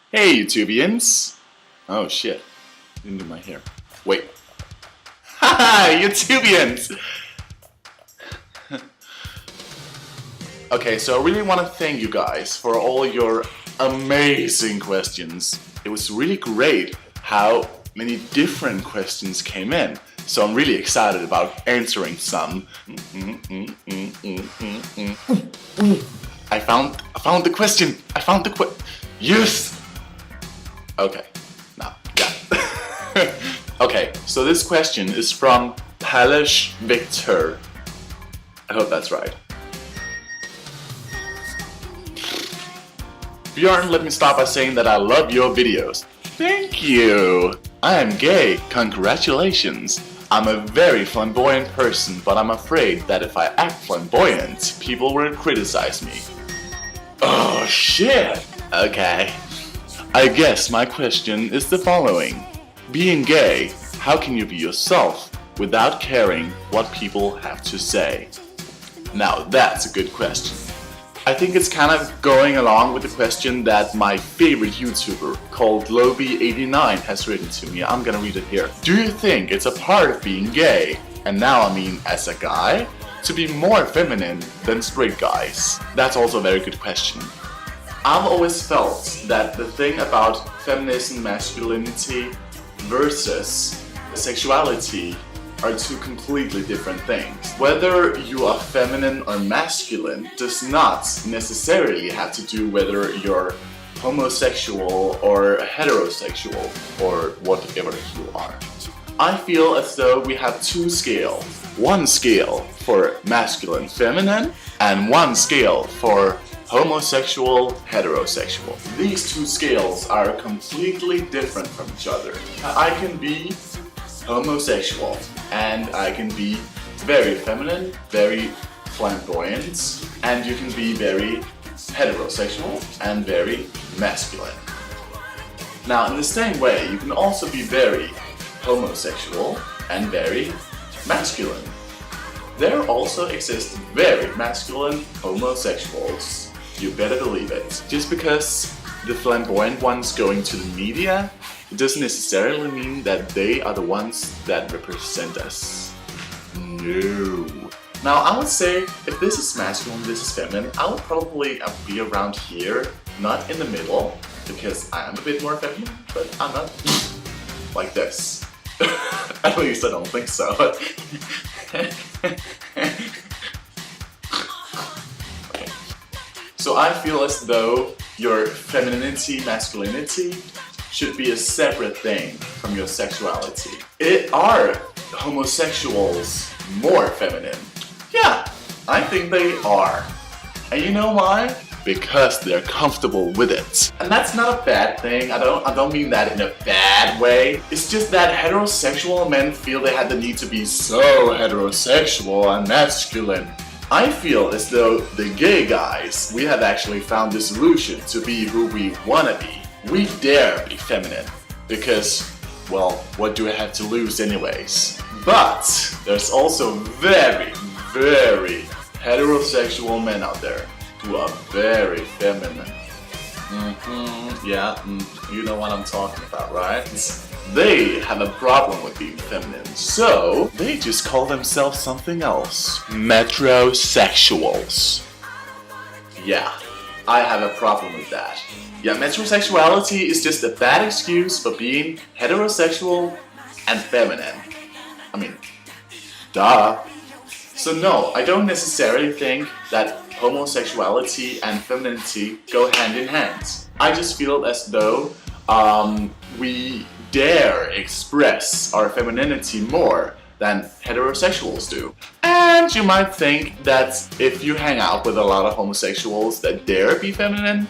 Hey, YouTubians! Oh shit, didn't do my hair. Wait. Haha, YouTubians! Okay, so I really want to thank you guys for all your amazing questions. It was really great how many different questions came in. So I'm really excited about answering some. I found the question! I found the Yes! Okay, now, yeah. Okay, so this question is from Palish Victor. I hope that's right. Bjørn, let me start by saying that I love your videos. Thank you! I am gay, congratulations. I'm a very flamboyant person, but I'm afraid that if I act flamboyant, people will criticize me. Oh shit! Okay. I guess my question is the following. Being gay, how can you be yourself without caring what people have to say? Now that's a good question. I think it's kind of going along with the question that my favorite YouTuber called Lobby89 has written to me. I'm gonna read it here. Do you think it's a part of being gay, and now I mean as a guy, to be more feminine than straight guys? That's also a very good question. I've always felt that the thing about feminism, masculinity versus sexuality are two completely different things. Whether you are feminine or masculine does not necessarily have to do whether you're homosexual or heterosexual or whatever you are. I feel as though we have two scales. One scale for masculine, feminine, and one scale for homosexual, heterosexual. These two scales are completely different from each other. I can be homosexual and I can be very feminine, very flamboyant, and you can be very heterosexual and very masculine. Now in the same way, you can also be very homosexual and very masculine. There also exist very masculine homosexuals. You better believe it. Just because the flamboyant ones going to the media, it doesn't necessarily mean that they are the ones that represent us. No. Now I would say if this is masculine, this is feminine, I would probably be around here, not in the middle, because I am a bit more feminine, but I'm not like this. At least I don't think so. So I feel as though your femininity, masculinity should be a separate thing from your sexuality. Are homosexuals more feminine? Yeah, I think they are. And you know why? Because they're comfortable with it. And that's not a bad thing. I don't mean that in a bad way. It's just that heterosexual men feel they had the need to be so heterosexual and masculine. I feel as though the gay guys, we have actually found the solution to be who we wanna be. We dare be feminine, because, well, what do I have to lose anyways? But there's also very, very heterosexual men out there who are very feminine. You know what I'm talking about, right? They have a problem with being feminine, so they just call themselves something else. METROSEXUALS. Yeah, I have a problem with that. Yeah, metrosexuality is just a bad excuse for being heterosexual and feminine. I mean, duh. So no, I don't necessarily think that homosexuality and femininity go hand in hand. I just feel as though we dare express our femininity more than heterosexuals do. And you might think that if you hang out with a lot of homosexuals that dare be feminine,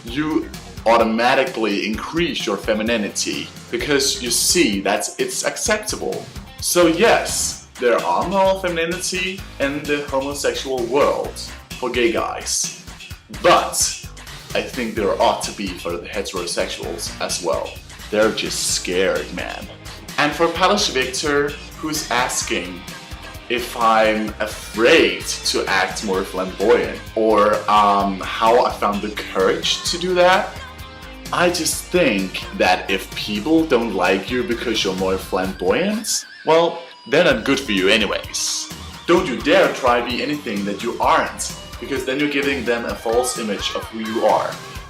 you automatically increase your femininity because you see that it's acceptable. So yes, there are more femininity in the homosexual world for gay guys, but I think there ought to be for the heterosexuals as well. They're just scared, man. And for Palish Victor, who's asking if I'm afraid to act more flamboyant or how I found the courage to do that, I just think that if people don't like you because you're more flamboyant, well, they're not good for you anyways. Don't you dare try be anything that you aren't, because then you're giving them a false image of who you are.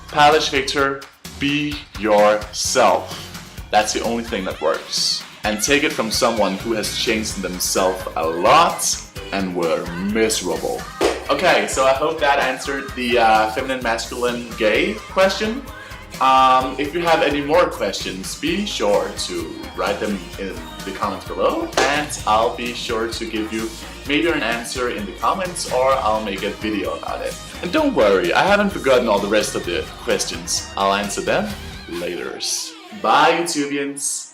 Palish Victor, be yourself. That's the only thing that works. And take it from someone who has changed themselves a lot and were miserable. Okay, so I hope that answered the feminine, masculine, gay question. If you have any more questions, be sure to write them in the comments below, and I'll be sure to give you maybe an answer in the comments, or I'll make a video about it. And don't worry, I haven't forgotten all the rest of the questions. I'll answer them later. Bye, YouTubians!